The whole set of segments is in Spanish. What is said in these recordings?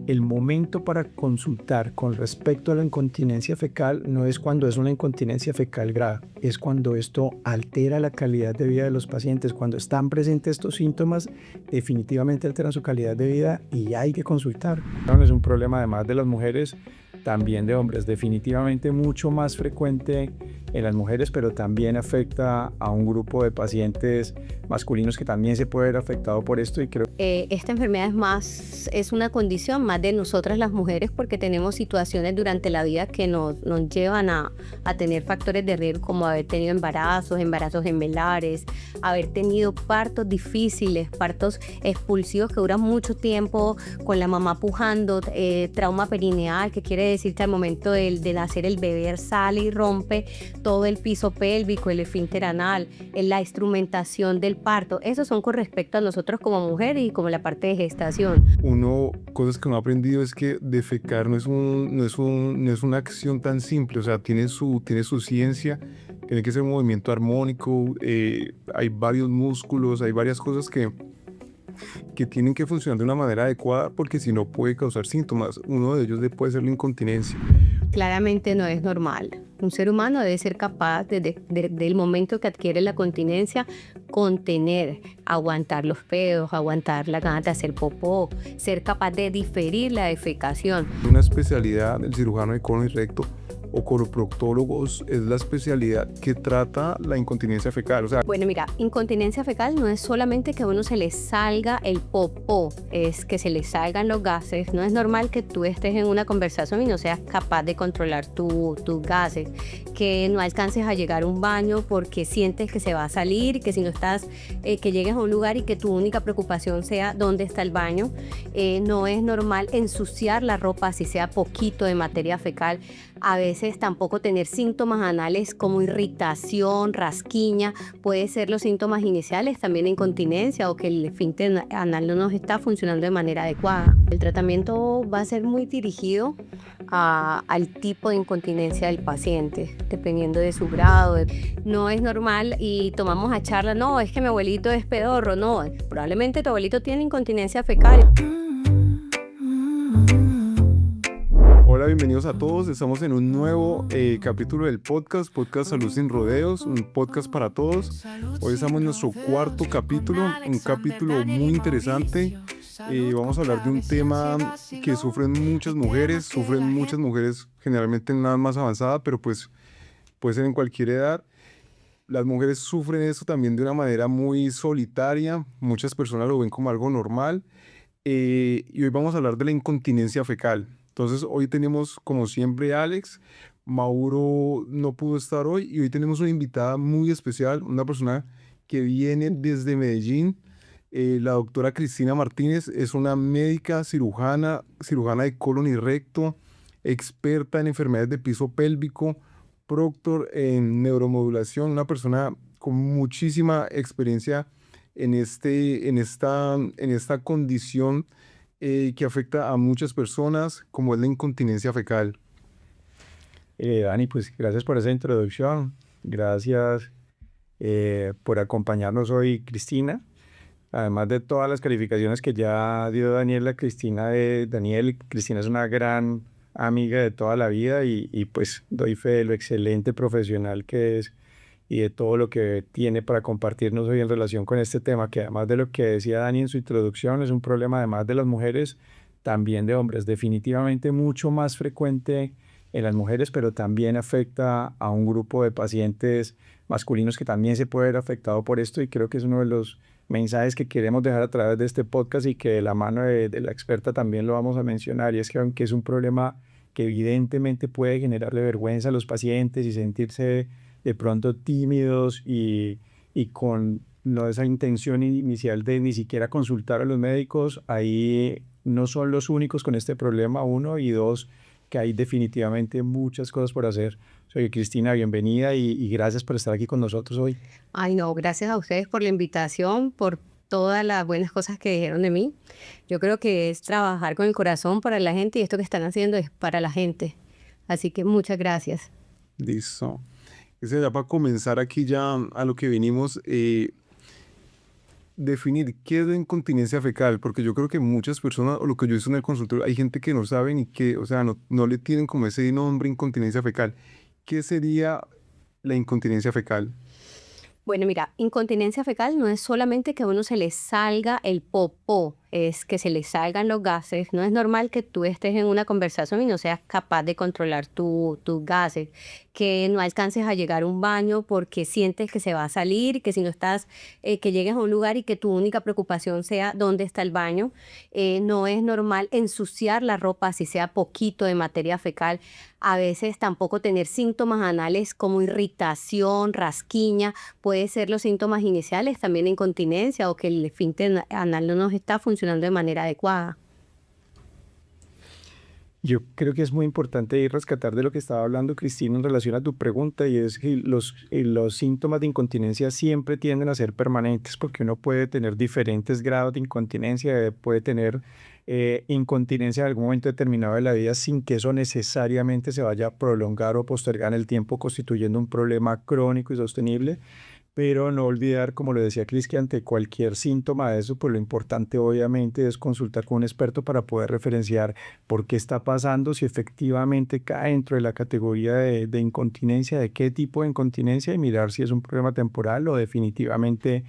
el momento para consultar con respecto a la incontinencia fecal no es cuando es una incontinencia fecal grave, es cuando esto altera la calidad de vida de los pacientes. Cuando están presentes estos síntomas, definitivamente alteran su calidad de vida y hay que consultar. Es un problema además de las mujeres, también de hombres, definitivamente mucho más frecuente en las mujeres, pero también afecta a un grupo de pacientes masculinos que también se puede ver afectado por esto. Y creo Esta enfermedad es una condición más de nosotras las mujeres, porque tenemos situaciones durante la vida que nos llevan a tener factores de riesgo, como haber tenido embarazos gemelares, haber tenido partos difíciles, partos expulsivos que duran mucho tiempo con la mamá pujando, trauma perineal, que quiere decir que al momento de nacer el bebé sale y rompe todo el piso pélvico, el esfínter anal, la instrumentación del parto. Esos son con respecto a nosotros como mujeres y como la parte de gestación. Cosas que uno ha aprendido es que defecar no es una acción tan simple, o sea, tiene su ciencia, tiene que ser un movimiento armónico, hay varios músculos, hay varias cosas que tienen que funcionar de una manera adecuada, porque si no puede causar síntomas. Uno de ellos puede ser la incontinencia. Claramente no es normal. Un ser humano debe ser capaz, del momento que adquiere la continencia, contener, aguantar los pedos, aguantar la ganas de hacer popó, ser capaz de diferir la defecación. Una especialidad del cirujano de colon y recto o coloproctólogos es la especialidad que trata la incontinencia fecal. O sea, bueno, mira, incontinencia fecal no es solamente que a uno se le salga el popó, es que se le salgan los gases. No es normal que tú estés en una conversación y no seas capaz de controlar tus gases, que no alcances a llegar a un baño porque sientes que se va a salir, que si no estás, que llegues a un lugar y que tu única preocupación sea dónde está el baño. No es normal ensuciar la ropa, si sea poquito de materia fecal. A veces tampoco tener síntomas anales como irritación, rasquiña, puede ser los síntomas iniciales también de incontinencia, o que el esfínter anal no nos está funcionando de manera adecuada. El tratamiento va a ser muy dirigido al tipo de incontinencia del paciente, dependiendo de su grado. No es normal y tomamos a charla, no, es que mi abuelito es pedorro. No, probablemente tu abuelito tiene incontinencia fecal. hola, bienvenidos a todos. Estamos en un nuevo capítulo del podcast Salud Sin Rodeos, un podcast para todos. Hoy estamos en nuestro cuarto capítulo, un capítulo muy interesante. Vamos a hablar de un tema que sufren muchas mujeres generalmente en edad más avanzada, pero pues puede ser en cualquier edad. Las mujeres sufren esto también de una manera muy solitaria, muchas personas lo ven como algo normal. Y hoy vamos a hablar de la incontinencia fecal. Entonces hoy tenemos, como siempre, a Alex. Mauro no pudo estar hoy y hoy tenemos una invitada muy especial, una persona que viene desde Medellín. La doctora Cristina Martínez es una médica cirujana de colon y recto, experta en enfermedades de piso pélvico, proctor en neuromodulación, una persona con muchísima experiencia en esta condición que afecta a muchas personas, como es la incontinencia fecal. Dani, pues gracias por esa introducción. Gracias por acompañarnos hoy, Cristina. Además de todas las calificaciones que ya dio Daniela, Cristina es una gran amiga de toda la vida y pues doy fe de lo excelente profesional que es y de todo lo que tiene para compartirnos hoy en relación con este tema, que además de lo que decía Dani en su introducción, es un problema además de las mujeres, también de hombres, definitivamente mucho más frecuente en las mujeres, pero también afecta a un grupo de pacientes masculinos que también se puede ver afectado por esto, y creo que es uno de los mensajes que queremos dejar a través de este podcast y que de la mano de la experta también lo vamos a mencionar, y es que aunque es un problema que evidentemente puede generarle vergüenza a los pacientes y sentirse de pronto tímidos y con no esa intención inicial de ni siquiera consultar a los médicos, ahí no son los únicos con este problema, uno, y dos, que hay definitivamente muchas cosas por hacer. Soy Cristina, bienvenida y gracias por estar aquí con nosotros hoy. Ay, no, gracias a ustedes por la invitación, por todas las buenas cosas que dijeron de mí. Yo creo que es trabajar con el corazón para la gente, y esto que están haciendo es para la gente. Así que muchas gracias. Listo. Ya para comenzar aquí ya a lo que venimos, definir qué es la incontinencia fecal, porque yo creo que muchas personas, o lo que yo he visto en el consultorio, hay gente que no sabe ni qué, o sea, no le tienen como ese nombre incontinencia fecal. ¿Qué sería la incontinencia fecal? Bueno, mira, incontinencia fecal no es solamente que a uno se le salga el popó, es que se le salgan los gases. No es normal que tú estés en una conversación y no seas capaz de controlar tus gases, que no alcances a llegar a un baño porque sientes que se va a salir, que si no estás, que llegues a un lugar y que tu única preocupación sea dónde está el baño. No es normal ensuciar la ropa, si sea poquito de materia fecal. A veces tampoco tener síntomas anales como irritación, rasquiña, puede ser los síntomas iniciales también de incontinencia o que el esfínter anal no nos está funcionando de manera adecuada. Yo creo que es muy importante ir rescatar de lo que estaba hablando Cristina en relación a tu pregunta y es que los síntomas de incontinencia siempre tienden a ser permanentes porque uno puede tener diferentes grados de incontinencia, puede tener incontinencia en algún momento determinado de la vida sin que eso necesariamente se vaya a prolongar o postergar en el tiempo constituyendo un problema crónico y sostenible. Pero no olvidar, como lo decía Cris, que ante cualquier síntoma de eso, pues lo importante obviamente es consultar con un experto para poder referenciar por qué está pasando, si efectivamente cae dentro de la categoría de incontinencia, de qué tipo de incontinencia y mirar si es un problema temporal o definitivamente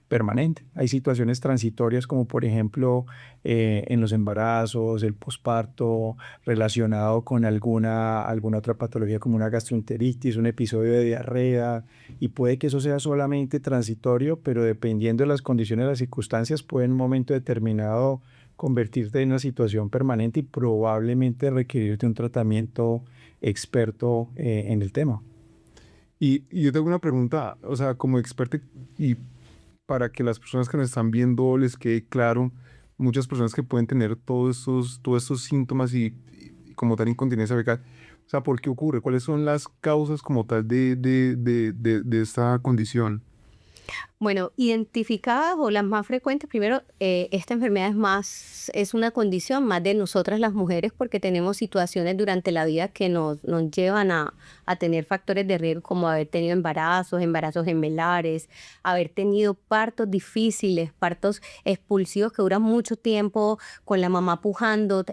permanente. Hay situaciones transitorias como por ejemplo en los embarazos, el posparto, relacionado con alguna otra patología como una gastroenteritis, un episodio de diarrea, y puede que eso sea solamente transitorio, pero dependiendo de las condiciones, las circunstancias, puede en un momento determinado convertirte en una situación permanente y probablemente requerirte un tratamiento experto en el tema. Y yo tengo una pregunta, o sea, como experto y para que las personas que nos están viendo les quede claro, muchas personas que pueden tener todos estos síntomas y como tal incontinencia fecal, o sea, ¿por qué ocurre? ¿Cuáles son las causas como tal de esta condición? Bueno, identificadas o las más frecuentes, primero, esta enfermedad es una condición más de nosotras las mujeres porque tenemos situaciones durante la vida que nos llevan a tener factores de riesgo como haber tenido embarazos gemelares, haber tenido partos difíciles, partos expulsivos que duran mucho tiempo con la mamá pujando,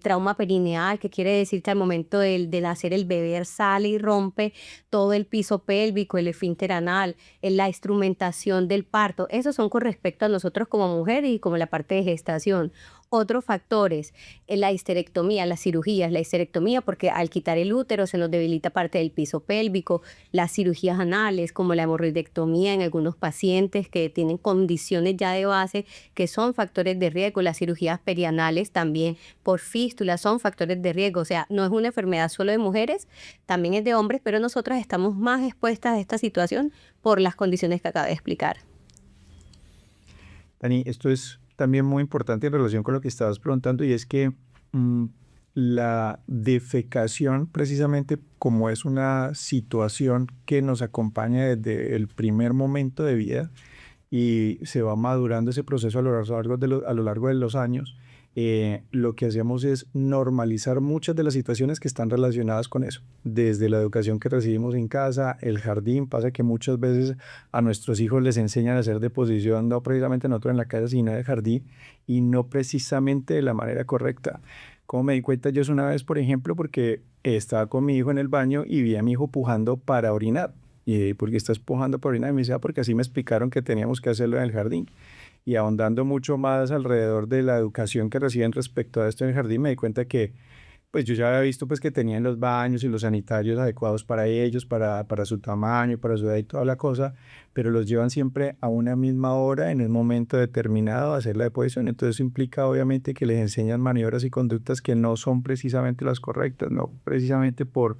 trauma perineal, que quiere decir que al momento de nacer el bebé sale y rompe todo el piso pélvico, el esfínter anal, la instrumentación del parto. Esos son con respecto a nosotros como mujeres y como la parte de gestación. Otros factores, la histerectomía, las cirugías, la histerectomía porque al quitar el útero se nos debilita parte del piso pélvico, las cirugías anales como la hemorroidectomía en algunos pacientes que tienen condiciones ya de base que son factores de riesgo, las cirugías perianales también por fístula son factores de riesgo, o sea, no es una enfermedad solo de mujeres, también es de hombres, pero nosotras estamos más expuestas a esta situación por las condiciones que acabo de explicar. Dani, esto es también muy importante en relación con lo que estabas preguntando y es que mm, la defecación, precisamente como es una situación que nos acompaña desde el primer momento de vida y se va madurando ese proceso a lo largo de los años, lo que hacemos es normalizar muchas de las situaciones que están relacionadas con eso. Desde la educación que recibimos en casa, el jardín, pasa que muchas veces a nuestros hijos les enseñan a hacer deposición, no precisamente nosotros en la casa, sino en el jardín, y no precisamente de la manera correcta. Como me di cuenta yo es una vez, por ejemplo, porque estaba con mi hijo en el baño y vi a mi hijo pujando para orinar. Y ¿por qué estás pujando para orinar? Y me decía, porque así me explicaron que teníamos que hacerlo en el jardín. Y ahondando mucho más alrededor de la educación que reciben respecto a esto en el jardín, me di cuenta que pues yo ya había visto pues que tenían los baños y los sanitarios adecuados para ellos, para su tamaño, para su edad y toda la cosa, pero los llevan siempre a una misma hora en un momento determinado a hacer la deposición. Entonces eso implica obviamente que les enseñan maniobras y conductas que no son precisamente las correctas, no precisamente por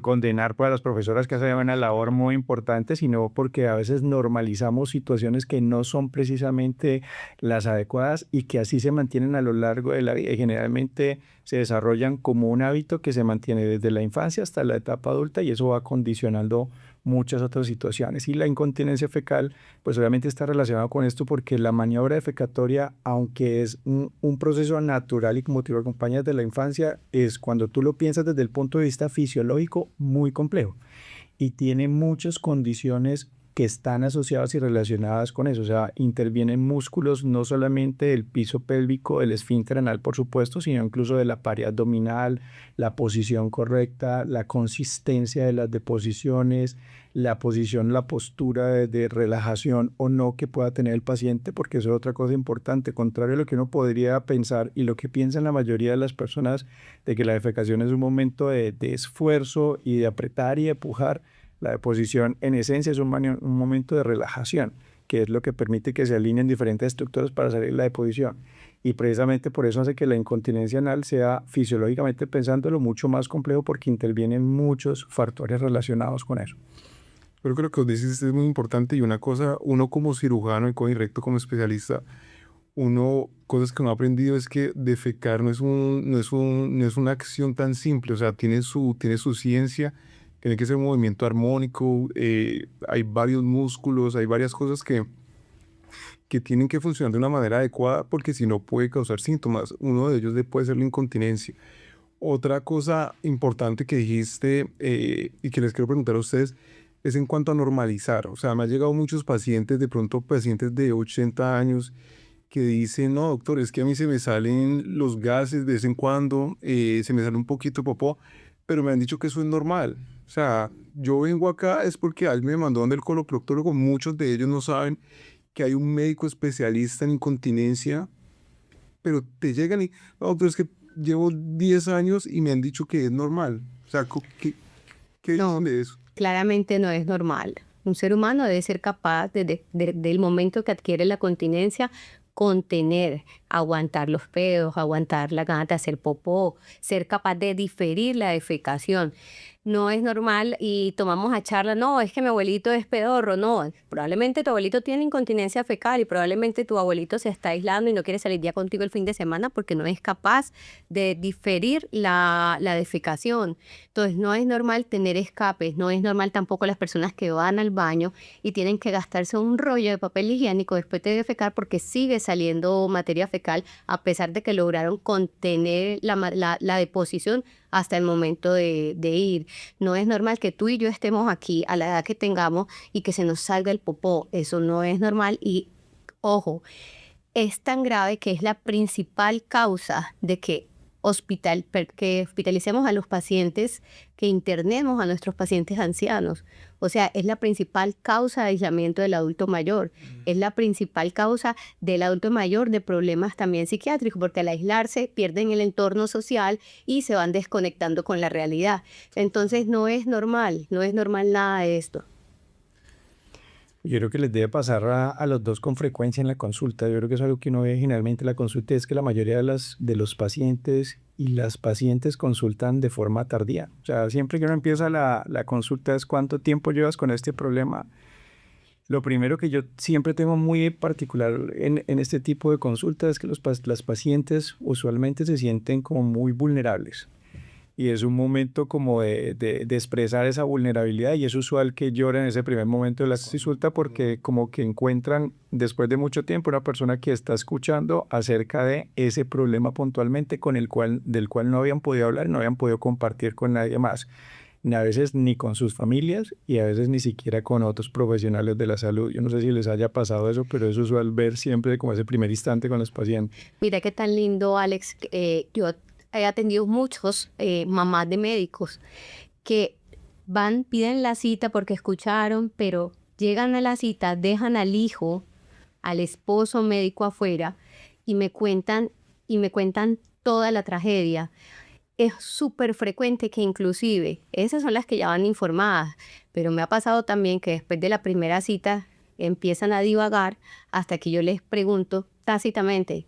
condenar pues, a las profesoras que hacen una labor muy importante, sino porque a veces normalizamos situaciones que no son precisamente las adecuadas y que así se mantienen a lo largo de la vida y generalmente se desarrollan como un hábito que se mantiene desde la infancia hasta la etapa adulta y eso va condicionando muchas otras situaciones. Y la incontinencia fecal, pues obviamente está relacionado con esto porque la maniobra defecatoria, aunque es un proceso natural y como te lo acompañas de la infancia, es cuando tú lo piensas desde el punto de vista fisiológico muy complejo y tiene muchas condiciones que están asociadas y relacionadas con eso. O sea, intervienen músculos no solamente del piso pélvico, del esfínter anal, por supuesto, sino incluso de la pared abdominal, la posición correcta, la consistencia de las deposiciones, la posición, la postura de relajación o no que pueda tener el paciente, porque eso es otra cosa importante, contrario a lo que uno podría pensar y lo que piensan la mayoría de las personas de que la defecación es un momento de esfuerzo y de apretar y de empujar. La deposición en esencia es un momento de relajación, que es lo que permite que se alineen diferentes estructuras para salir la deposición. Y precisamente por eso hace que la incontinencia anal sea, fisiológicamente pensándolo, mucho más complejo, porque intervienen muchos factores relacionados con eso. Creo que lo que vos dices es muy importante, y una cosa, uno como cirujano y como recto, como especialista, cosas que uno ha aprendido es que defecar no es una acción tan simple. O sea, tiene su ciencia, tiene que ser un movimiento armónico, hay varios músculos, hay varias cosas que tienen que funcionar de una manera adecuada, porque si no puede causar síntomas. Uno de ellos puede ser la incontinencia. Otra cosa importante que dijiste, y que les quiero preguntar a ustedes, es en cuanto a normalizar. O sea, me han llegado muchos pacientes, de pronto pacientes de 80 años, que dicen: no, doctor, es que a mí se me salen los gases de vez en cuando, se me sale un poquito de popó, pero me han dicho que eso es normal. O sea, yo vengo acá es porque alguien me mandó donde el coloproctólogo. Muchos de ellos no saben que hay un médico especialista en incontinencia, pero te llegan y: no, doctor, es que llevo 10 años y me han dicho que es normal. O sea, ¿qué No, dicen de eso? claramente no es normal. Un ser humano debe ser capaz, del momento que adquiere la continencia, contener, aguantar los pedos, aguantar la ganas de hacer popó, ser capaz de diferir la defecación. No es normal y tomamos a charla: no, es que mi abuelito es pedorro. No, probablemente tu abuelito tiene incontinencia fecal y probablemente tu abuelito se está aislando y no quiere salir ya contigo el fin de semana porque no es capaz de diferir la defecación. Entonces no es normal tener escapes, no es normal tampoco las personas que van al baño y tienen que gastarse un rollo de papel higiénico después de defecar porque sigue saliendo materia fecal, a pesar de que lograron contener la deposición hasta el momento de ir. No es normal que tú y yo estemos aquí a la edad que tengamos y que se nos salga el popó. Eso no es normal y, ojo, es tan grave que es la principal causa de que hospitalicemos a los pacientes, que internemos a nuestros pacientes ancianos. O sea, es la principal causa de aislamiento del adulto mayor. Es la principal causa del adulto mayor de problemas también psiquiátricos, porque al aislarse pierden el entorno social y se van desconectando con la realidad. Entonces no es normal nada de esto. Yo creo que les debe pasar a los dos con frecuencia en la consulta. Yo creo que es algo que uno ve generalmente en la consulta, es que la mayoría de los pacientes y las pacientes consultan de forma tardía. O sea, siempre que uno empieza la consulta es: ¿cuánto tiempo llevas con este problema? Lo primero que yo siempre tengo muy particular en este tipo de consultas es que las pacientes usualmente se sienten como muy vulnerables. Y es un momento como de expresar esa vulnerabilidad, y es usual que lloren en ese primer momento de la consulta, porque como que encuentran después de mucho tiempo una persona que está escuchando acerca de ese problema puntualmente del cual no habían podido hablar, no habían podido compartir con nadie más, ni a veces ni con sus familias y a veces ni siquiera con otros profesionales de la salud. Yo no sé si les haya pasado eso, pero es usual ver siempre como ese primer instante con los pacientes. Mira qué tan lindo, Alex. Yo he atendido muchos mamás de médicos que piden la cita porque escucharon, pero llegan a la cita, dejan al hijo, al esposo médico afuera y me cuentan toda la tragedia. Es súper frecuente que inclusive, esas son las que ya van informadas, pero me ha pasado también que después de la primera cita empiezan a divagar hasta que yo les pregunto tácitamente: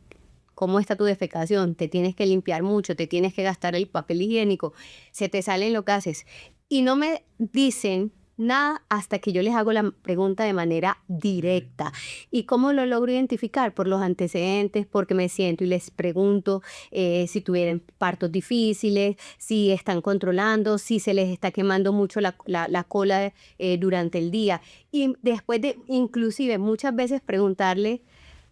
¿cómo está tu defecación? ¿Te tienes que limpiar mucho? ¿Te tienes que gastar el papel higiénico? ¿Se te salen los gases? Y no me dicen nada hasta que yo les hago la pregunta de manera directa. ¿Y cómo lo logro identificar? Por los antecedentes, porque me siento y les pregunto si tuvieron partos difíciles, si están controlando, si se les está quemando mucho la cola durante el día. Y después inclusive muchas veces preguntarle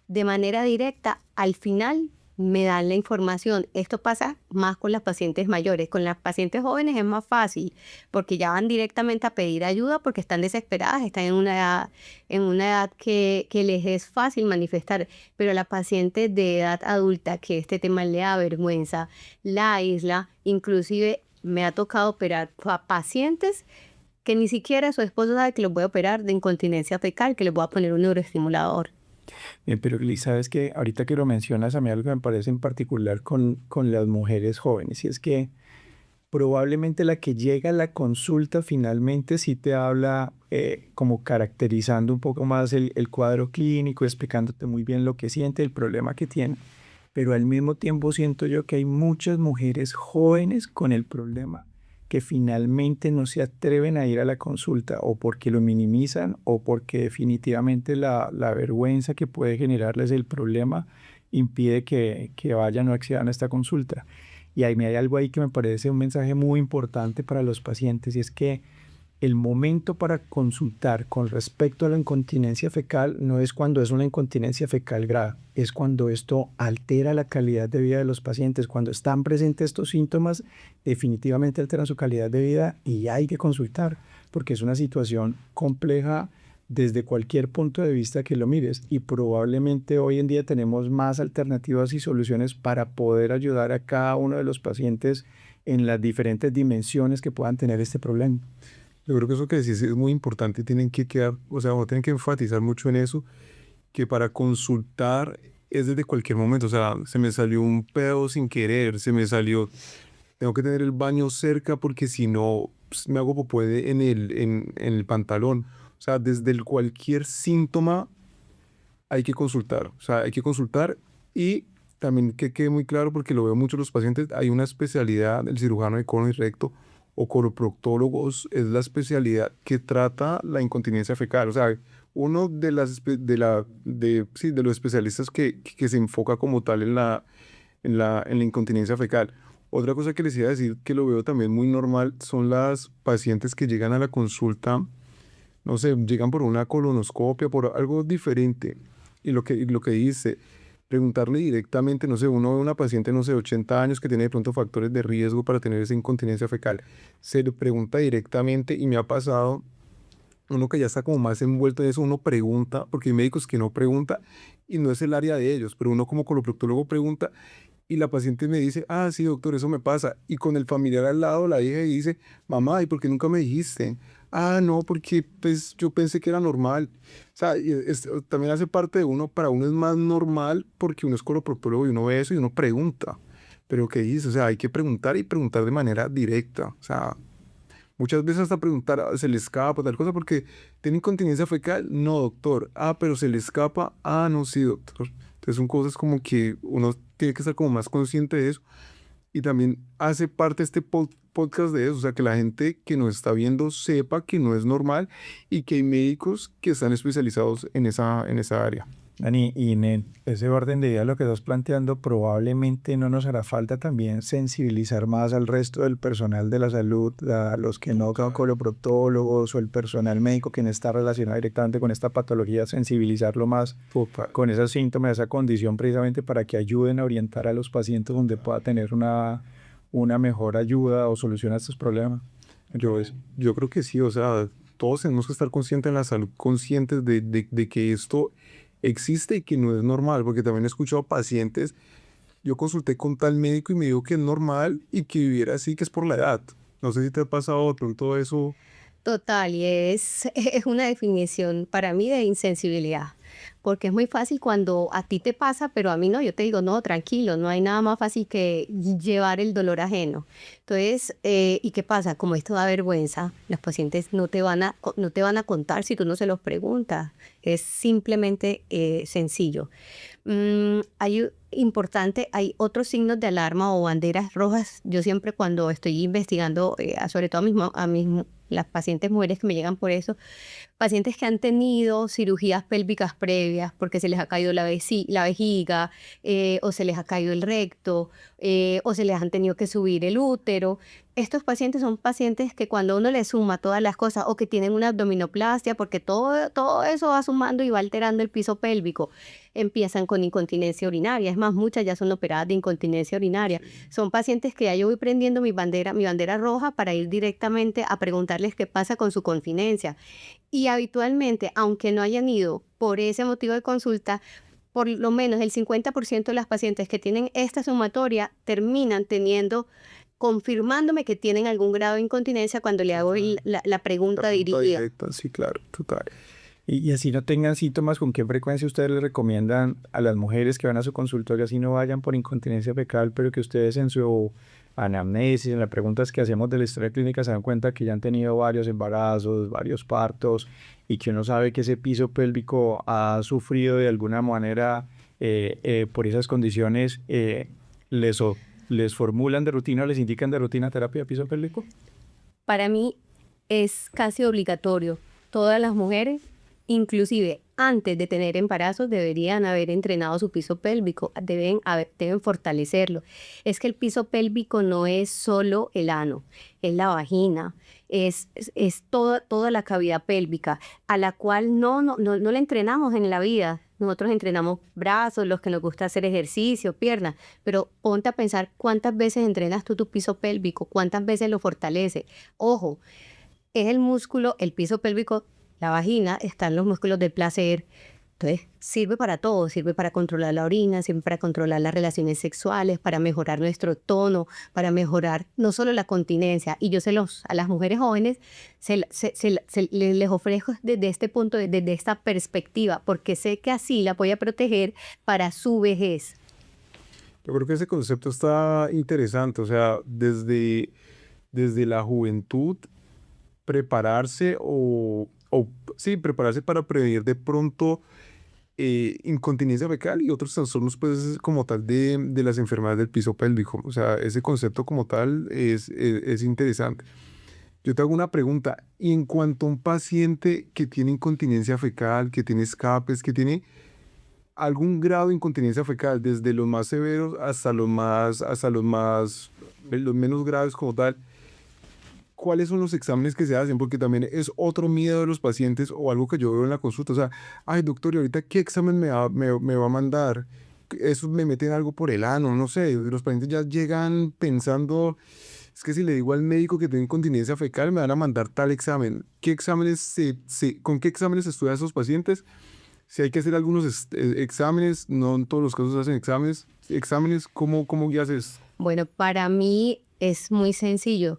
de manera directa al final me dan la información. Esto pasa más con las pacientes mayores. Con las pacientes jóvenes es más fácil porque ya van directamente a pedir ayuda porque están desesperadas, están en una edad que les es fácil manifestar. Pero a la paciente de edad adulta que este tema le da vergüenza, la aísla, inclusive me ha tocado operar a pacientes que ni siquiera su esposo sabe que los voy a operar de incontinencia fecal, que les voy a poner un neuroestimulador. Pero Liz, sabes que ahorita que lo mencionas, a mí algo que me parece en particular con las mujeres jóvenes, y es que probablemente la que llega a la consulta finalmente sí te habla como caracterizando un poco más el cuadro clínico, explicándote muy bien lo que siente, el problema que tiene, pero al mismo tiempo siento yo que hay muchas mujeres jóvenes con el problema que finalmente no se atreven a ir a la consulta o porque lo minimizan o porque definitivamente la vergüenza que puede generarles el problema impide que vayan o accedan a esta consulta. Y ahí me hay algo ahí que me parece un mensaje muy importante para los pacientes, y es que el momento para consultar con respecto a la incontinencia fecal no es cuando es una incontinencia fecal grave, es cuando esto altera la calidad de vida de los pacientes. Cuando están presentes estos síntomas, definitivamente alteran su calidad de vida y hay que consultar, porque es una situación compleja desde cualquier punto de vista que lo mires, y probablemente hoy en día tenemos más alternativas y soluciones para poder ayudar a cada uno de los pacientes en las diferentes dimensiones que puedan tener este problema. Yo creo que eso que decís es muy importante y tienen que quedar, o sea, uno tiene que enfatizar mucho en eso, que para consultar es desde cualquier momento. O sea, se me salió un pedo sin querer, se me salió, tengo que tener el baño cerca porque si no pues, me hago popó en el pantalón. O sea, desde cualquier síntoma hay que consultar. O sea, hay que consultar y también que quede muy claro, porque lo veo mucho en los pacientes, hay una especialidad, el cirujano de colon y recto o coloproctólogos, es la especialidad que trata la incontinencia fecal. O sea, uno de de los especialistas que se enfoca como tal en la incontinencia fecal. Otra cosa que les iba a decir que lo veo también muy normal son las pacientes que llegan a la consulta, no sé, llegan por una colonoscopia, por algo diferente. Y lo que dice, preguntarle directamente, no sé, uno ve una paciente, no sé, 80 años que tiene de pronto factores de riesgo para tener esa incontinencia fecal. Se le pregunta directamente y me ha pasado, uno que ya está como más envuelto en eso, uno pregunta, porque hay médicos que no preguntan y no es el área de ellos, pero uno como coloproctólogo pregunta y la paciente me dice, ah, sí, doctor, eso me pasa. Y con el familiar al lado, la hija, y dice, mamá, ¿y por qué nunca me dijiste? Ah, no, porque pues yo pensé que era normal. O sea, también hace parte de uno, para uno es más normal porque uno es coloproctólogo y uno ve eso y uno pregunta. Pero ¿qué dice? O sea, hay que preguntar y preguntar de manera directa. O sea, muchas veces hasta preguntar, se le escapa tal cosa porque tiene incontinencia fecal. No, doctor. Ah, pero se le escapa. Ah, no, sí, doctor. Entonces son cosas como que uno tiene que estar como más consciente de eso. Y también hace parte este podcast de eso, o sea, que la gente que nos está viendo sepa que no es normal y que hay médicos que están especializados en esa área. Dani, y en ese orden de ideas lo que estás planteando, probablemente no nos hará falta también sensibilizar más al resto del personal de la salud, a los que no son coloproctólogos o el personal médico que no está relacionado directamente con esta patología, sensibilizarlo más con esos síntomas, esa condición, precisamente para que ayuden a orientar a los pacientes donde pueda tener una mejor ayuda o solución a estos problemas. Yo creo que sí, o sea, todos tenemos que estar conscientes en la salud, conscientes de que esto existe y que no es normal, porque también he escuchado pacientes, yo consulté con tal médico y me dijo que es normal y que viviera así, que es por la edad. No sé si te ha pasado de pronto eso. Total, y es una definición para mí de insensibilidad, porque es muy fácil cuando a ti te pasa, pero a mí no. Yo te digo, no, tranquilo, no hay nada más fácil que llevar el dolor ajeno. Entonces, ¿y qué pasa? Como esto da vergüenza, los pacientes no te van a contar si tú no se los preguntas. Es simplemente sencillo. Hay otros signos de alarma o banderas rojas. Yo siempre cuando estoy investigando, sobre todo las pacientes mujeres que me llegan por eso, Pacientes que han tenido cirugías pélvicas previas porque se les ha caído la vejiga, o se les ha caído el recto, o se les han tenido que subir el útero. Estos pacientes son pacientes que cuando uno les suma todas las cosas, o que tienen una abdominoplastia, porque todo eso va sumando y va alterando el piso pélvico, empiezan con incontinencia urinaria. Es más, muchas ya son operadas de incontinencia urinaria. Son pacientes que ya yo voy prendiendo mi bandera roja para ir directamente a preguntarles qué pasa con su continencia. Y habitualmente, aunque no hayan ido por ese motivo de consulta, por lo menos el 50% de las pacientes que tienen esta sumatoria terminan confirmándome que tienen algún grado de incontinencia cuando le hago la pregunta dirigida. Directa, sí, claro, total. Y así no tengan síntomas, ¿con qué frecuencia ustedes les recomiendan a las mujeres que van a su consultorio, así no vayan por incontinencia fecal, pero que ustedes en su anamnesis, en las preguntas que hacemos de la historia clínica, se dan cuenta que ya han tenido varios embarazos, varios partos, y que uno sabe que ese piso pélvico ha sufrido de alguna manera por esas condiciones? ¿Les formulan de rutina o les indican de rutina terapia de piso pélvico? Para mí es casi obligatorio. Todas las mujeres, inclusive antes de tener embarazos, deberían haber entrenado su piso pélvico, deben fortalecerlo. Es que el piso pélvico no es solo el ano, es la vagina, es toda la cavidad pélvica, a la cual no la entrenamos en la vida. Nosotros entrenamos brazos, los que nos gusta hacer ejercicio, piernas, pero ponte a pensar cuántas veces entrenas tú tu piso pélvico, cuántas veces lo fortaleces. Ojo, es el músculo, el piso pélvico, la vagina, están los músculos del placer. Entonces, sirve para todo, sirve para controlar la orina, sirve para controlar las relaciones sexuales, para mejorar nuestro tono, para mejorar no solo la continencia. Y yo a las mujeres jóvenes les ofrezco desde este punto, desde esta perspectiva, porque sé que así la voy a proteger para su vejez. Yo creo que ese concepto está interesante, o sea, desde la juventud, prepararse sí, prepararse para prevenir de pronto incontinencia fecal y otros trastornos, pues, como tal, de las enfermedades del piso pélvico. O sea, ese concepto como tal es interesante. Yo te hago una pregunta. Y en cuanto a un paciente que tiene incontinencia fecal, que tiene escapes, que tiene algún grado de incontinencia fecal, desde los más severos hasta los menos graves como tal, ¿cuáles son los exámenes que se hacen? Porque también es otro miedo de los pacientes o algo que yo veo en la consulta. O sea, ay, doctor, ¿y ahorita qué examen me va a mandar? Eso me meten algo por el ano, no sé. Los pacientes ya llegan pensando, es que si le digo al médico que tengo incontinencia fecal, me van a mandar tal examen. ¿Qué exámenes con qué exámenes se estudian esos pacientes? Si hay que hacer algunos exámenes, no en todos los casos se hacen exámenes, ¿cómo guías eso? Bueno, para mí es muy sencillo.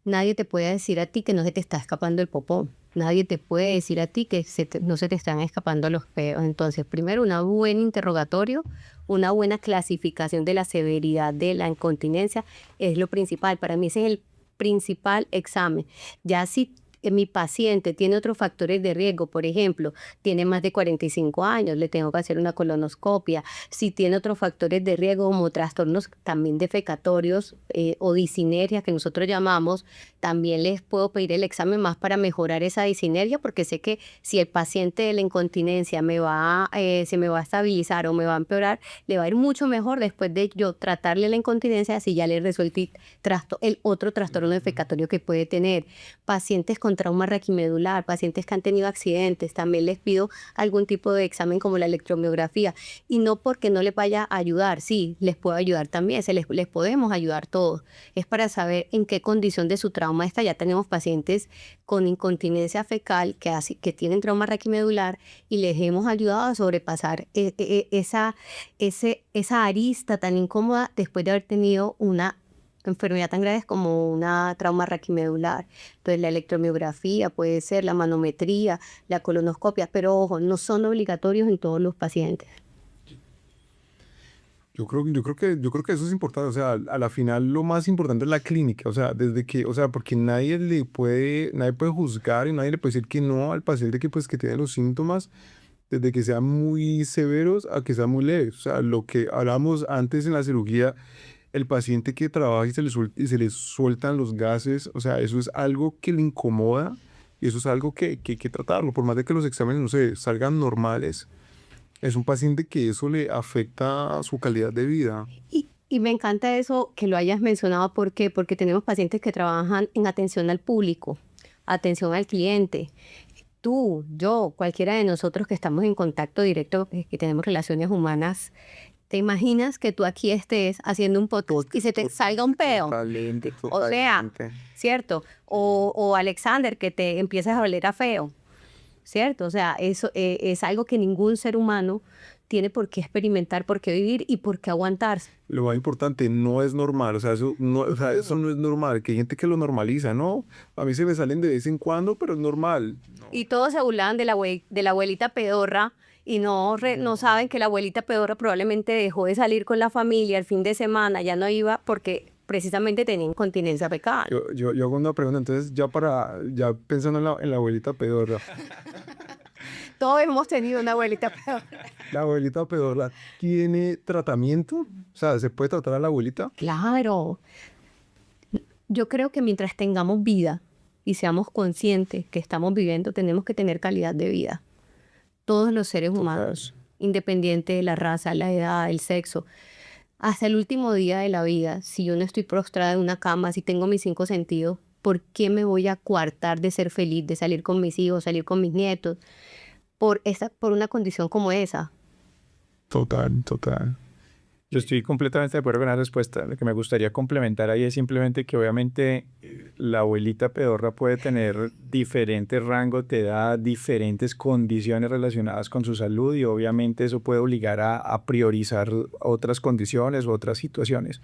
Nadie te puede decir a ti que no se te está escapando el popó. Nadie te puede decir a ti que no se te están escapando los peos. Entonces, primero, un buen interrogatorio, una buena clasificación de la severidad de la incontinencia es lo principal. Para mí ese es el principal examen. Ya si mi paciente tiene otros factores de riesgo, por ejemplo, tiene más de 45 años, le tengo que hacer una colonoscopia. Si tiene otros factores de riesgo como trastornos también defecatorios o disineria que nosotros llamamos, también les puedo pedir el examen más para mejorar esa disineria, porque sé que si el paciente de la incontinencia se me va a estabilizar o me va a empeorar, le va a ir mucho mejor después de yo tratarle la incontinencia, si ya le resuelto el otro trastorno defecatorio que puede tener. Pacientes con trauma raquimedular, pacientes que han tenido accidentes, también les pido algún tipo de examen como la electromiografía, y no porque no les vaya a ayudar, sí, les puedo ayudar también, les podemos ayudar todos, es para saber en qué condición de su trauma está. Ya tenemos pacientes con incontinencia fecal que tienen trauma raquimedular y les hemos ayudado a sobrepasar esa arista tan incómoda después de haber tenido una enfermedad tan grave como una trauma raquimedular. Entonces la electromiografía puede ser, la manometría, la colonoscopia, pero ojo, no son obligatorios en todos los pacientes. Yo creo que eso es importante. O sea, a la final lo más importante es la clínica. O sea, porque nadie puede juzgar y nadie le puede decir que no al paciente que tiene los síntomas, desde que sean muy severos a que sean muy leves. O sea, lo que hablamos antes en la cirugía, el paciente que trabaja y se le sueltan los gases, o sea, eso es algo que le incomoda Y eso es algo que hay que tratarlo. Por más de que los exámenes, no sé, salgan normales, es un paciente que eso le afecta su calidad de vida. Y me encanta eso que lo hayas mencionado. ¿Por qué? Porque tenemos pacientes que trabajan en atención al público, atención al cliente. Tú, yo, cualquiera de nosotros que estamos en contacto directo, que tenemos relaciones humanas, ¿te imaginas que tú aquí estés haciendo un podcast y se te salga un peo? Totalmente, O sea, totalmente. ¿cierto? O Alexander, que te empiezas a oler a feo, ¿cierto? O sea, eso es algo que ningún ser humano tiene por qué experimentar, por qué vivir y por qué aguantarse. Lo más importante, no es normal, o sea, eso no es normal, que hay gente que lo normaliza, ¿no? A mí se me salen de vez en cuando, pero es normal. Y todos se burlaban de la abuelita pedorra y no saben que la abuelita pedorra probablemente dejó de salir con la familia el fin de semana, ya no iba porque precisamente tenía incontinencia fecal. Yo hago una pregunta, entonces, ya pensando en la abuelita pedorra, Todos hemos tenido una abuelita pedorra. ¿la abuelita pedorra tiene tratamiento? O sea, ¿se puede tratar a la abuelita? Claro. Yo creo que mientras tengamos vida y seamos conscientes que estamos viviendo, tenemos que tener calidad de vida. Todos los seres humanos, independiente de la raza, la edad, el sexo. Hasta el último día de la vida, si yo no estoy prostrada en una cama, si tengo mis 5 sentidos, ¿por qué me voy a coartar de ser feliz, de salir con mis hijos, salir con mis nietos, por una condición como esa? Total, total. Yo estoy completamente de acuerdo con la respuesta. Lo que me gustaría complementar ahí es simplemente que obviamente la abuelita pedorra puede tener diferentes rangos de edad, diferentes condiciones relacionadas con su salud y obviamente eso puede obligar a priorizar otras condiciones u otras situaciones.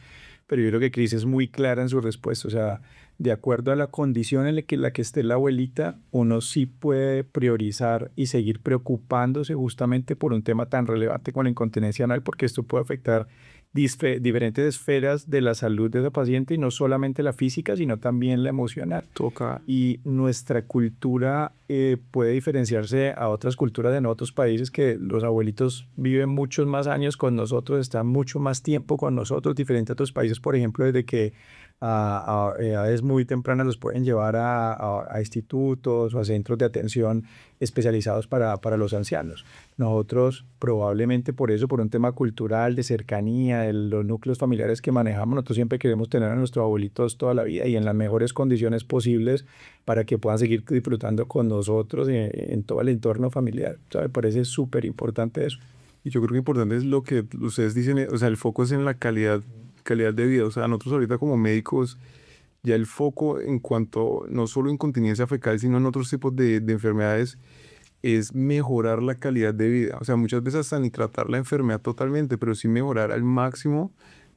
Pero yo creo que Cris es muy clara en su respuesta. O sea, de acuerdo a la condición en la que esté la abuelita, uno sí puede priorizar y seguir preocupándose justamente por un tema tan relevante como la incontinencia anal, porque esto puede afectar diferentes esferas de la salud de esa paciente y no solamente la física, sino también la emocional. Toca. Y nuestra cultura puede diferenciarse a otras culturas de otros países que los abuelitos viven muchos más años con nosotros, están mucho más tiempo con nosotros, diferente a otros países, por ejemplo, desde que a edades muy tempranas los pueden llevar a institutos o a centros de atención especializados para los ancianos. Nosotros probablemente por eso, por un tema cultural, de cercanía, de los núcleos familiares que manejamos, nosotros siempre queremos tener a nuestros abuelitos toda la vida y en las mejores condiciones posibles para que puedan seguir disfrutando con nosotros en todo el entorno familiar. O sea, me parece súper importante eso. Y yo creo que importante es lo que ustedes dicen, o sea, el foco es en la calidad de vida. O sea, nosotros ahorita como médicos, ya el foco en cuanto, no solo incontinencia fecal, sino en otros tipos de enfermedades, es mejorar la calidad de vida. O sea, muchas veces hasta ni tratar la enfermedad totalmente, pero sí mejorar al máximo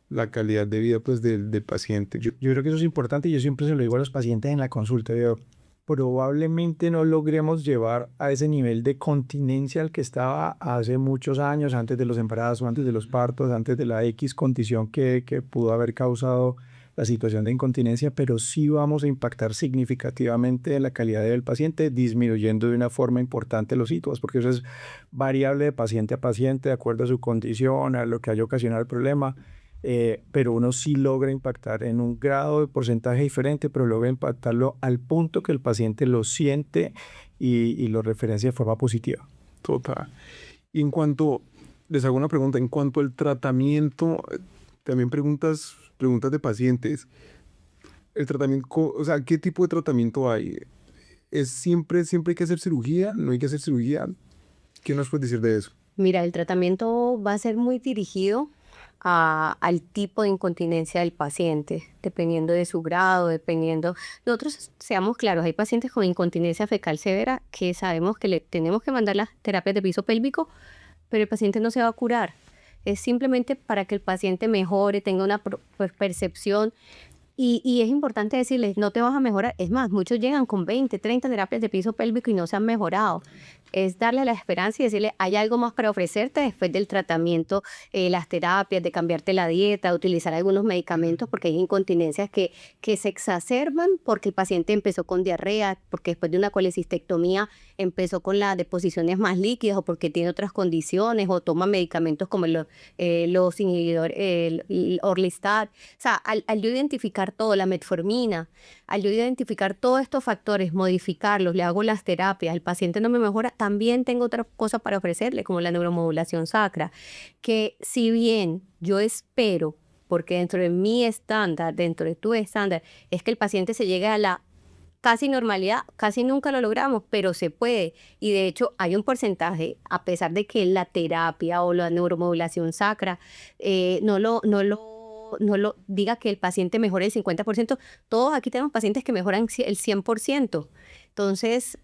la calidad de vida pues, del paciente. Yo creo que eso es importante y yo siempre se lo digo a los pacientes en la consulta. Digo, probablemente no logremos llevar a ese nivel de continencia al que estaba hace muchos años, antes de los embarazos, antes de los partos, antes de la X condición que pudo haber causado la situación de incontinencia, pero sí vamos a impactar significativamente en la calidad del paciente, disminuyendo de una forma importante los síntomas, porque eso es variable de paciente a paciente, de acuerdo a su condición, a lo que haya ocasionado el problema. Pero uno sí logra impactar en un grado de porcentaje diferente, pero logra impactarlo al punto que el paciente lo siente y lo referencia de forma positiva. Total. Y en cuanto, les hago una pregunta, en cuanto al tratamiento, también preguntas de pacientes, el tratamiento, o sea, ¿qué tipo de tratamiento hay? ¿Es siempre hay que hacer cirugía? ¿No hay que hacer cirugía? ¿Qué nos puedes decir de eso? Mira, el tratamiento va a ser muy dirigido al tipo de incontinencia del paciente, dependiendo de su grado, dependiendo... Nosotros, seamos claros, hay pacientes con incontinencia fecal severa que sabemos que le tenemos que mandar las terapias de piso pélvico, pero el paciente no se va a curar. Es simplemente para que el paciente mejore, tenga una percepción. Y es importante decirles, no te vas a mejorar. Es más, muchos llegan con 20, 30 terapias de piso pélvico y no se han mejorado. es darle la esperanza y decirle, hay algo más para ofrecerte después del tratamiento, las terapias, de cambiarte la dieta, utilizar algunos medicamentos, porque hay incontinencias que se exacerban porque el paciente empezó con diarrea, porque después de una colecistectomía empezó con las deposiciones más líquidas o porque tiene otras condiciones o toma medicamentos como los inhibidores, el Orlistat. O sea, al yo identificar todo, la metformina, al yo identificar todos estos factores, modificarlos, le hago las terapias, el paciente no me mejora, también tengo otra cosa para ofrecerle, como la neuromodulación sacra, que si bien yo espero, porque dentro de mi estándar, dentro de tu estándar, es que el paciente se llegue a la casi normalidad, casi nunca lo logramos, pero se puede. Y de hecho hay un porcentaje, a pesar de que la terapia o la neuromodulación sacra no lo diga que el paciente mejore el 50%, todos aquí tenemos pacientes que mejoran el 100%. Entonces,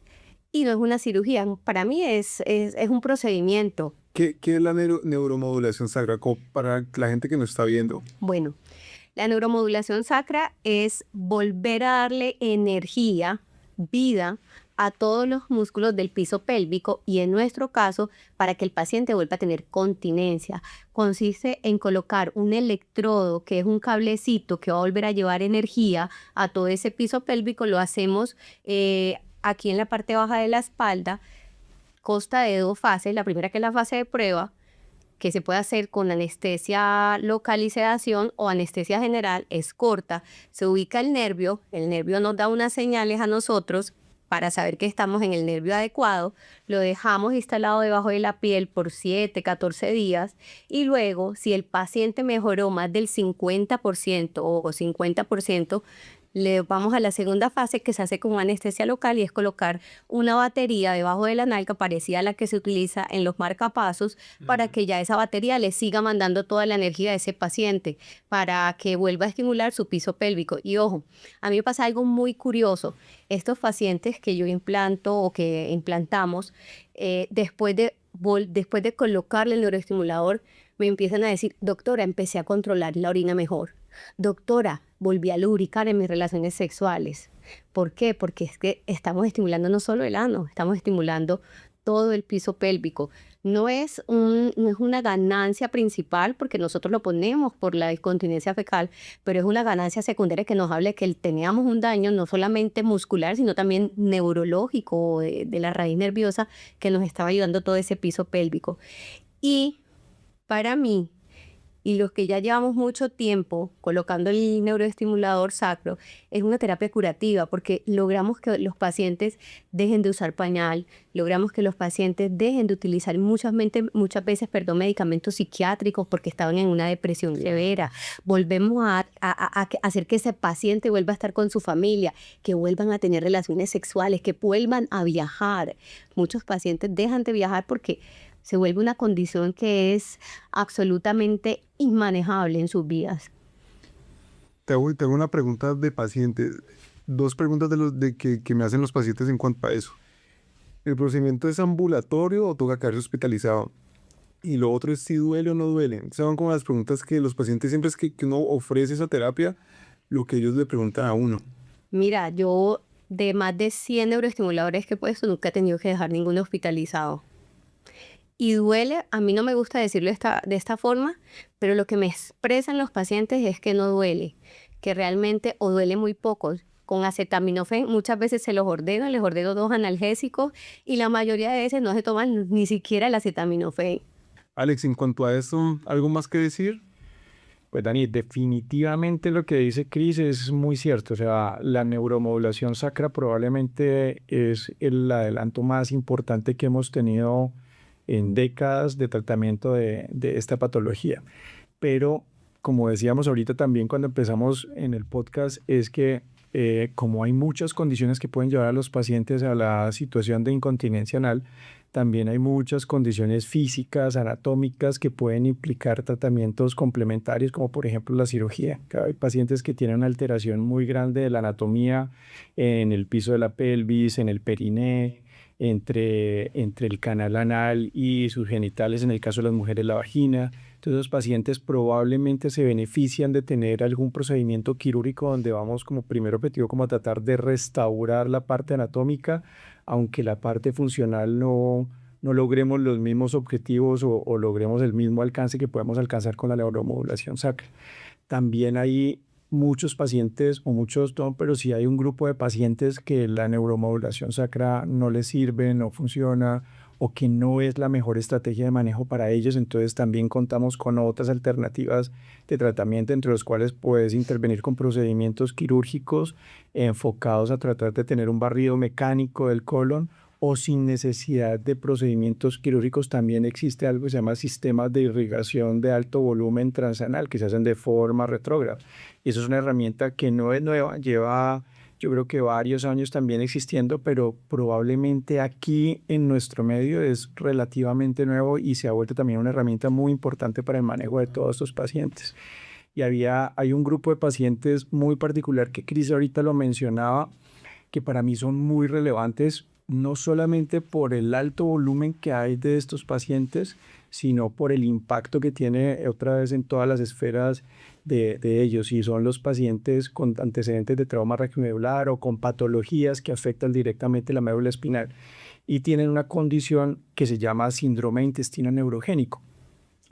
y no es una cirugía, para mí es un procedimiento. ¿Qué es la neuromodulación sacra? Como para la gente que nos está viendo. Bueno, la neuromodulación sacra es volver a darle energía, vida a todos los músculos del piso pélvico y en nuestro caso para que el paciente vuelva a tener continencia. Consiste en colocar un electrodo que es un cablecito que va a volver a llevar energía a todo ese piso pélvico. Lo hacemos aquí en la parte baja de la espalda, consta de 2 fases. La primera, que es la fase de prueba, que se puede hacer con anestesia local y sedación o anestesia general, es corta. Se ubica el nervio nos da unas señales a nosotros para saber que estamos en el nervio adecuado, lo dejamos instalado debajo de la piel por 7, 14 días y luego, si el paciente mejoró más del 50% o 50%, le vamos a la segunda fase, que se hace con anestesia local, y es colocar una batería debajo de la nalga parecida a la que se utiliza en los marcapasos para que ya esa batería le siga mandando toda la energía a ese paciente para que vuelva a estimular su piso pélvico. Y ojo, a mí me pasa algo muy curioso. Estos pacientes que yo implanto o que implantamos, después de colocarle el neuroestimulador, me empiezan a decir, doctora, empecé a controlar la orina mejor. Doctora, volví a lubricar en mis relaciones sexuales. ¿Por qué? Porque es que estamos estimulando no solo el ano, estamos estimulando todo el piso pélvico. No es una ganancia principal porque nosotros lo ponemos por la incontinencia fecal, pero es una ganancia secundaria que nos habla de que teníamos un daño no solamente muscular, sino también neurológico de la raíz nerviosa que nos estaba ayudando todo ese piso pélvico. Y para mí, y los que ya llevamos mucho tiempo colocando el neuroestimulador sacro, es una terapia curativa porque logramos que los pacientes dejen de usar pañal, logramos que los pacientes dejen de utilizar muchas veces medicamentos psiquiátricos porque estaban en una depresión severa. Volvemos a hacer que ese paciente vuelva a estar con su familia, que vuelvan a tener relaciones sexuales, que vuelvan a viajar. Muchos pacientes dejan de viajar porque se vuelve una condición que es absolutamente inmanejable en sus vidas. Te hago una pregunta de pacientes. 2 preguntas que me hacen los pacientes en cuanto a eso. ¿El procedimiento es ambulatorio o toca quedarse hospitalizado? Y lo otro es si duele o no duele. Son como las preguntas que los pacientes siempre es que uno ofrece esa terapia, lo que ellos le preguntan a uno. Mira, yo de más de 100 neuroestimuladores que he puesto, nunca he tenido que dejar ninguno hospitalizado. Y duele, a mí no me gusta decirlo de esta forma, pero lo que me expresan los pacientes es que no duele, que realmente o duele muy poco. Con acetaminofén muchas veces se les ordeno 2 analgésicos y la mayoría de veces no se toman ni siquiera el acetaminofén. Alex, en cuanto a eso, ¿algo más que decir? Pues Dani, definitivamente lo que dice Cris es muy cierto. O sea, la neuromodulación sacra probablemente es el adelanto más importante que hemos tenido en décadas de tratamiento de esta patología. Pero, como decíamos ahorita también cuando empezamos en el podcast, es que como hay muchas condiciones que pueden llevar a los pacientes a la situación de incontinencia anal, también hay muchas condiciones físicas, anatómicas, que pueden implicar tratamientos complementarios, como por ejemplo la cirugía. Hay pacientes que tienen una alteración muy grande de la anatomía en el piso de la pelvis, en el periné, entre el canal anal y sus genitales, en el caso de las mujeres la vagina. Entonces los pacientes probablemente se benefician de tener algún procedimiento quirúrgico donde vamos como primer objetivo como a tratar de restaurar la parte anatómica aunque la parte funcional no logremos los mismos objetivos o logremos el mismo alcance que podemos alcanzar con la neuromodulación sacra. También hay muchos pacientes, o muchos no, pero sí hay un grupo de pacientes que la neuromodulación sacra no les sirve, no funciona, o que no es la mejor estrategia de manejo para ellos. Entonces también contamos con otras alternativas de tratamiento, entre los cuales puedes intervenir con procedimientos quirúrgicos enfocados a tratar de tener un barrido mecánico del colon, o sin necesidad de procedimientos quirúrgicos. También existe algo que se llama sistemas de irrigación de alto volumen transanal, que se hacen de forma retrógrada. Y eso es una herramienta que no es nueva, lleva yo creo que varios años también existiendo, pero probablemente aquí en nuestro medio es relativamente nuevo y se ha vuelto también una herramienta muy importante para el manejo de todos estos pacientes. Y hay un grupo de pacientes muy particular que Cris ahorita lo mencionaba, que para mí son muy relevantes, no solamente por el alto volumen que hay de estos pacientes, sino por el impacto que tiene otra vez en todas las esferas de ellos, y son los pacientes con antecedentes de trauma raquimedular o con patologías que afectan directamente la médula espinal y tienen una condición que se llama síndrome de intestino neurogénico.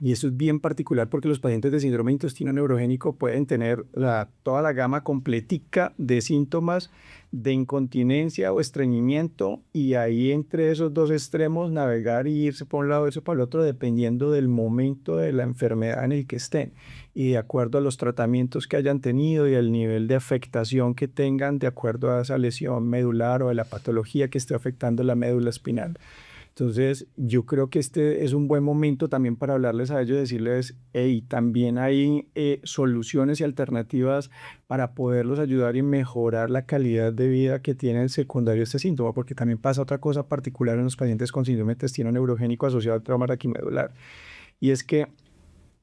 Y eso es bien particular porque los pacientes de síndrome de intestino neurogénico pueden tener toda la gama completica de síntomas de incontinencia o estreñimiento, y ahí entre esos dos extremos navegar y irse por un lado, irse para el otro, dependiendo del momento de la enfermedad en el que estén y de acuerdo a los tratamientos que hayan tenido y el nivel de afectación que tengan de acuerdo a esa lesión medular o a la patología que esté afectando la médula espinal. Entonces, yo creo que este es un buen momento también para hablarles a ellos, decirles, hey, también hay soluciones y alternativas para poderlos ayudar y mejorar la calidad de vida que tienen secundario a este síntoma, porque también pasa otra cosa particular en los pacientes con síndrome de intestino neurogénico asociado al trauma raquimedular, y es que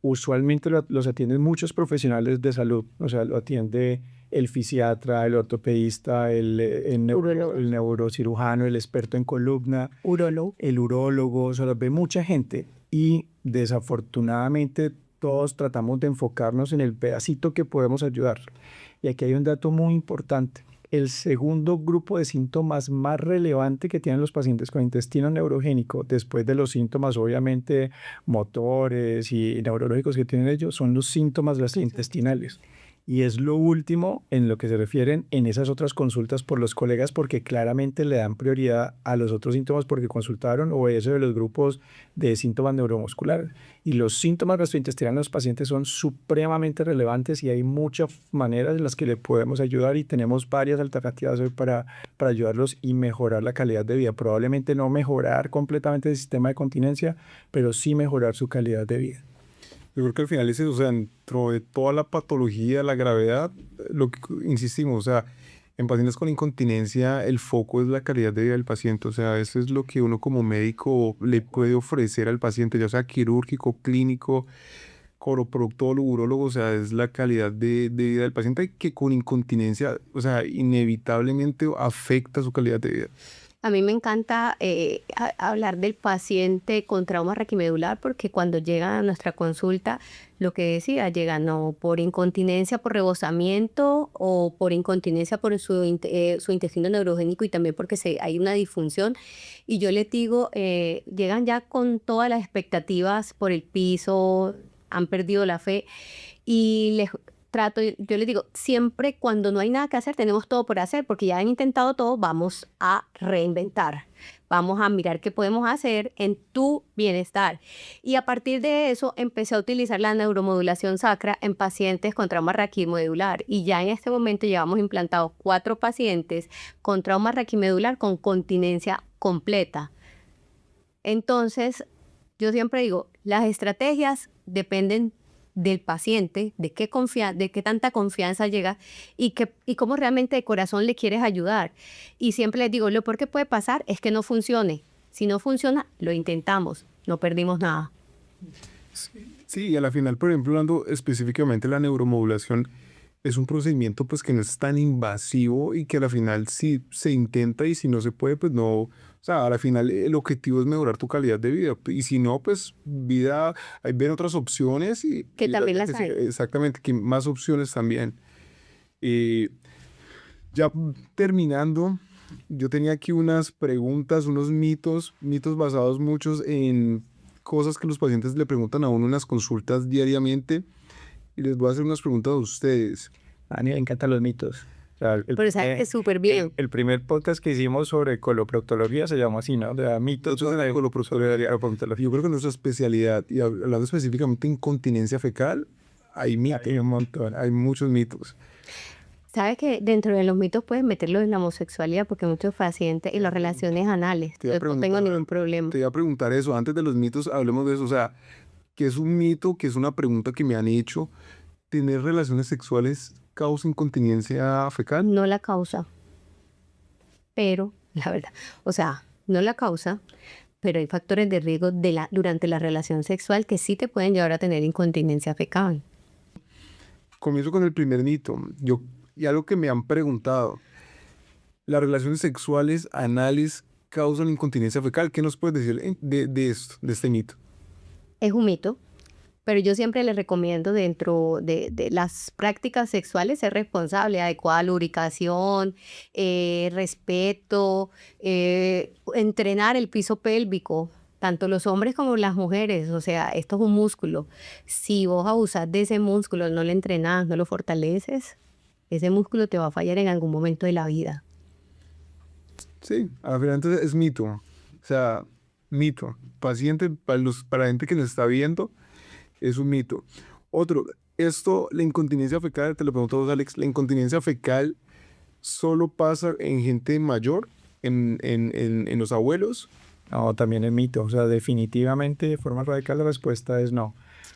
usualmente los atienden muchos profesionales de salud, o sea, lo atiende el fisiatra, el ortopedista, el neurocirujano, el experto en columna, el urólogo, o sea, los ve mucha gente, y desafortunadamente todos tratamos de enfocarnos en el pedacito que podemos ayudar. Y aquí hay un dato muy importante. El segundo grupo de síntomas más relevante que tienen los pacientes con intestino neurogénico, después de los síntomas obviamente motores y neurológicos que tienen ellos, son los síntomas gastrointestinales. Y es lo último en lo que se refieren en esas otras consultas por los colegas, porque claramente le dan prioridad a los otros síntomas porque consultaron, o eso de los grupos de síntomas neuromusculares. Y los síntomas gastrointestinales en los pacientes son supremamente relevantes, y hay muchas maneras en las que le podemos ayudar, y tenemos varias alternativas hoy para ayudarlos y mejorar la calidad de vida. Probablemente no mejorar completamente el sistema de continencia, pero sí mejorar su calidad de vida. Yo creo que al final es eso, o sea, dentro de toda la patología, la gravedad, lo que insistimos, o sea, en pacientes con incontinencia el foco es la calidad de vida del paciente, o sea, eso es lo que uno como médico le puede ofrecer al paciente, ya sea quirúrgico, clínico, coroproductólogo, urólogo, o sea, es la calidad de vida del paciente que con incontinencia, o sea, inevitablemente afecta su calidad de vida. A mí me encanta hablar del paciente con trauma raquimedular, porque cuando llega a nuestra consulta, lo que decía, llegan o por incontinencia por rebosamiento o por incontinencia por su intestino neurogénico, y también porque hay una disfunción. Y yo les digo, llegan ya con todas las expectativas por el piso, han perdido la fe, y yo les digo, siempre cuando no hay nada que hacer, tenemos todo por hacer, porque ya han intentado todo, vamos a reinventar. Vamos a mirar qué podemos hacer en tu bienestar. Y a partir de eso, empecé a utilizar la neuromodulación sacra en pacientes con trauma raquimedular. Y ya en este momento llevamos implantados 4 pacientes con trauma raquimedular con continencia completa. Entonces, yo siempre digo, las estrategias dependen del paciente, de qué tanta confianza llega y cómo realmente de corazón le quieres ayudar. Y siempre les digo, lo peor que puede pasar es que no funcione. Si no funciona, lo intentamos, no perdimos nada. Sí, y a la final, por ejemplo, hablando específicamente de la neuromodulación, es un procedimiento pues que no es tan invasivo y que a la final si se intenta, y si no se puede, pues no. O sea, a la final el objetivo es mejorar tu calidad de vida, y si no, pues vida, hay ven otras opciones. Que también las hay. Exactamente, que más opciones también. Ya terminando, yo tenía aquí unas preguntas, unos mitos basados muchos en cosas que los pacientes le preguntan a uno en las consultas diariamente. Y les voy a hacer unas preguntas a ustedes. A Dani le encantan los mitos. O sea, Pero sabes que súper bien. el primer podcast que hicimos sobre coloproctología se llamó así, ¿no? De mitos Entonces, sobre coloproctología. coloproctología. Yo creo que nuestra especialidad, y hablando específicamente de incontinencia fecal, hay mitos, Hay un montón. hay muchos mitos. Sabes que dentro de los mitos puedes meterlo en la homosexualidad porque muchos pacientes y las relaciones anales. Te iba a Entonces, no tengo preguntar- ningún problema. Te iba a preguntar eso, antes de los mitos, hablemos de eso. O sea, ¿qué es un mito? ¿Qué es una pregunta que me han hecho? ¿Tener relaciones sexuales causa incontinencia fecal? No la causa, pero la verdad, o sea, no la causa, pero hay factores de riesgo durante la relación sexual que sí te pueden llevar a tener incontinencia fecal. Comienzo con el primer mito. Y algo que me han preguntado, ¿las relaciones sexuales anales causan incontinencia fecal? ¿Qué nos puedes decir de esto, de este mito? Es un mito, pero yo siempre les recomiendo dentro de las prácticas sexuales ser responsable, adecuada lubricación, respeto, entrenar el piso pélvico, tanto los hombres como las mujeres. O sea, esto es un músculo. Si vos abusás de ese músculo, no lo entrenás, no lo fortaleces, ese músculo te va a fallar en algún momento de la vida. Sí, al final entonces es mito. O sea, mito. Paciente, para la gente que nos está viendo, es un mito. Otro, la incontinencia fecal, te lo pregunto a vos, Alex, ¿la incontinencia fecal solo pasa en gente mayor, en los abuelos? No, también es mito. O sea, definitivamente, de forma radical, la respuesta es no.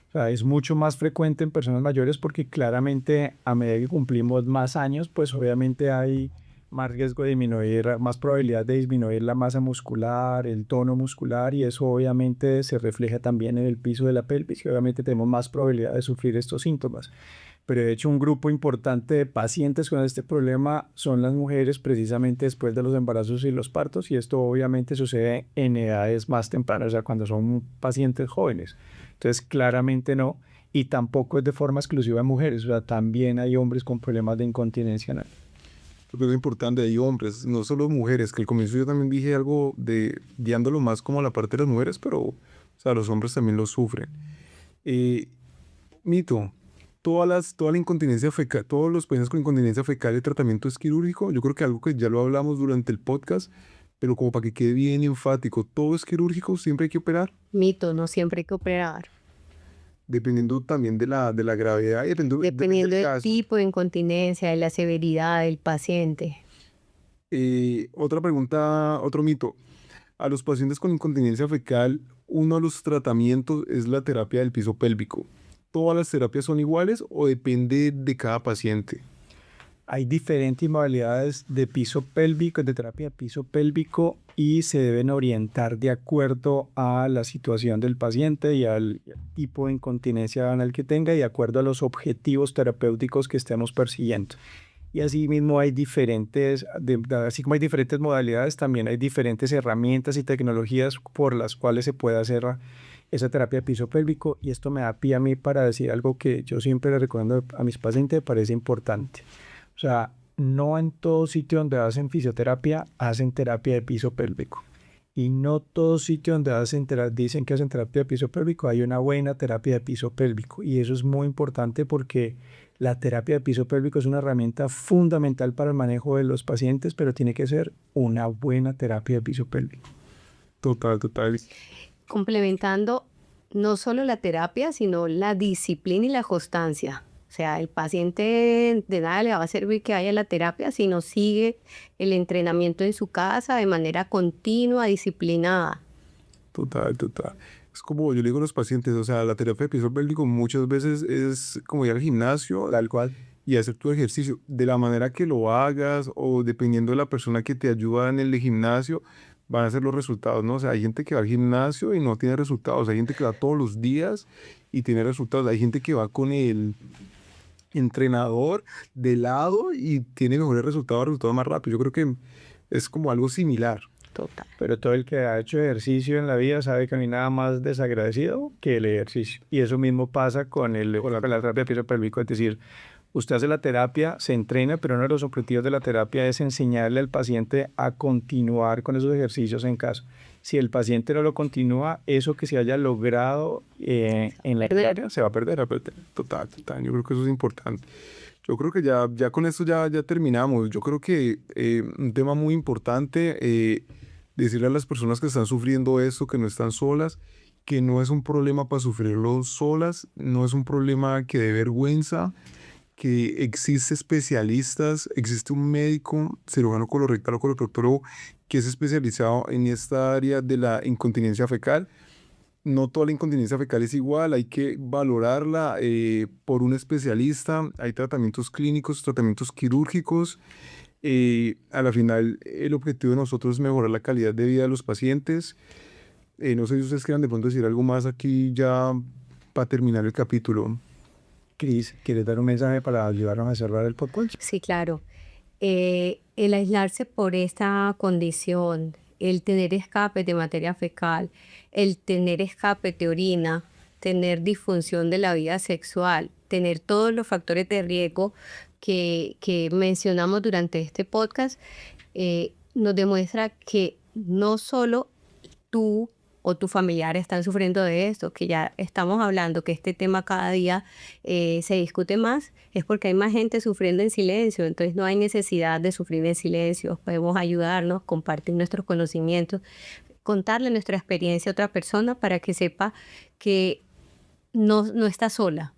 O sea, es mucho más frecuente en personas mayores porque claramente a medida que cumplimos más años, pues obviamente hay más riesgo de disminuir, más probabilidad de disminuir la masa muscular, el tono muscular, y eso obviamente se refleja también en el piso de la pelvis y obviamente tenemos más probabilidad de sufrir estos síntomas. Pero de hecho un grupo importante de pacientes con este problema son las mujeres precisamente después de los embarazos y los partos, y esto obviamente sucede en edades más tempranas, o sea, cuando son pacientes jóvenes. Entonces claramente no, y tampoco es de forma exclusiva de mujeres, o sea, también hay hombres con problemas de incontinencia anal. Porque es importante, hay hombres, no solo mujeres, que al comienzo yo también dije algo guiándolo más como a la parte de las mujeres, pero o sea, los hombres también lo sufren. Mito, toda la incontinencia fecal, todos los pacientes con incontinencia fecal, el tratamiento es quirúrgico. Yo creo que algo que ya lo hablamos durante el podcast, pero como para que quede bien enfático, todo es quirúrgico, siempre hay que operar, Mito, no siempre hay que operar. dependiendo también de la gravedad y Dependiendo del caso. tipo de incontinencia, de la severidad del paciente. Otra pregunta, otro mito. A los pacientes con incontinencia fecal, uno de los tratamientos es la terapia del piso pélvico. ¿Todas las terapias son iguales o depende de cada paciente? Hay diferentes modalidades de piso pélvico, de terapia de piso pélvico, y se deben orientar de acuerdo a la situación del paciente y al tipo de incontinencia anal que tenga y de acuerdo a los objetivos terapéuticos que estemos persiguiendo. Y asimismo hay así como hay diferentes modalidades, también hay diferentes herramientas y tecnologías por las cuales se puede hacer esa terapia de piso pélvico, y esto me da pie a mí para decir algo que yo siempre le recomiendo a mis pacientes, me parece importante. O sea, no en todo sitio donde hacen fisioterapia hacen terapia de piso pélvico. Y no todo sitio donde dicen que hacen terapia de piso pélvico hay una buena terapia de piso pélvico. Y eso es muy importante porque la terapia de piso pélvico es una herramienta fundamental para el manejo de los pacientes, pero tiene que ser una buena terapia de piso pélvico. Total. Complementando no solo la terapia, sino la disciplina y la constancia. O sea, el paciente de nada le va a servir que haya la terapia si no sigue el entrenamiento en su casa de manera continua, disciplinada. Total. Es como yo le digo a los pacientes, o sea, la terapia de piso pélvico muchas veces es como ir al gimnasio Tal cual. y hacer tu ejercicio. De la manera que lo hagas o dependiendo de la persona que te ayuda en el gimnasio, van a ser los resultados, ¿no? O sea, hay gente que va al gimnasio y no tiene resultados. Hay gente que va todos los días y tiene resultados. Hay gente que va con el entrenador de lado y tiene mejores resultados más rápido. Yo creo que es como algo similar. Total. Pero todo el que ha hecho ejercicio en la vida sabe que no hay nada más desagradecido que el ejercicio. Y eso mismo pasa con la terapia de piso pélvico. Es decir, Usted hace la terapia, se entrena, pero uno de los objetivos de la terapia es enseñarle al paciente a continuar con esos ejercicios en casa. Si el paciente no lo continúa, eso que se haya logrado en la área se va a perder. Total. Yo creo que eso es importante. Yo creo que ya con esto ya terminamos. Yo creo que un tema muy importante, decirle a las personas que están sufriendo esto, que no están solas, que no es un problema para sufrirlo solas, no es un problema que dé vergüenza, que existe especialistas, existe un médico, cirujano colorectal o coloproctólogo, que es especializado en esta área de la incontinencia fecal. No toda la incontinencia fecal es igual, hay que valorarla por un especialista. Hay tratamientos clínicos, tratamientos quirúrgicos. A la final, el objetivo de nosotros es mejorar la calidad de vida de los pacientes. No sé si ustedes quieran de pronto decir algo más aquí ya para terminar el capítulo. Cris, ¿quieres dar un mensaje para ayudarnos a cerrar el podcast? Sí, claro. El aislarse por esta condición, el tener escapes de materia fecal, el tener escapes de orina, tener disfunción de la vida sexual, tener todos los factores de riesgo que mencionamos durante este podcast, nos demuestra que no solo tú o tu familiar están sufriendo de esto, que ya estamos hablando que este tema cada día se discute más, es porque hay más gente sufriendo en silencio, entonces no hay necesidad de sufrir en silencio, podemos ayudarnos, compartir nuestros conocimientos, contarle nuestra experiencia a otra persona para que sepa que no está sola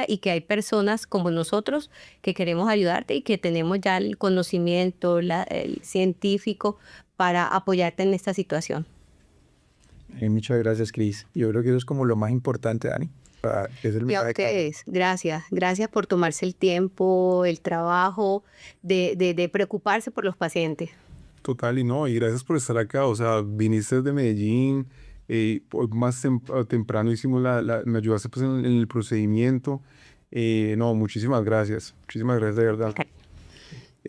y que hay personas como nosotros que queremos ayudarte y que tenemos ya el conocimiento, el científico para apoyarte en esta situación. Muchas gracias, Cris. Yo creo que eso es como lo más importante, Dani. Es el Y a ustedes, gracias por tomarse el tiempo, el trabajo de preocuparse por los pacientes. Total, y gracias por estar acá. O sea, viniste desde Medellín, más temprano hicimos me ayudaste pues en el procedimiento. Muchísimas gracias de verdad.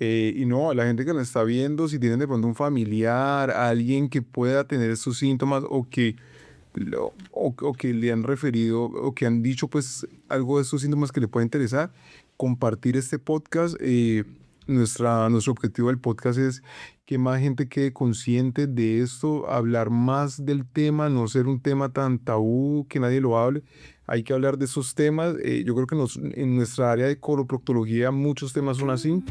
A la gente que nos está viendo, si tienen de pronto un familiar, alguien que pueda tener estos síntomas o que le han referido o que han dicho pues algo de estos síntomas que le pueda interesar, compartir este podcast. Nuestro objetivo del podcast es que más gente quede consciente de esto, hablar más del tema, no ser un tema tan tabú que nadie lo hable. Hay que hablar de esos temas. Yo creo que en nuestra área de coloproctología muchos temas son así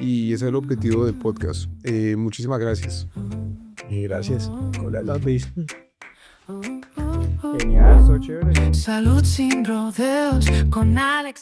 y ese es el objetivo del podcast. Muchísimas gracias. Gracias. Hola, las vis. Genial, esto chévere. Salud sin rodeos con Alex.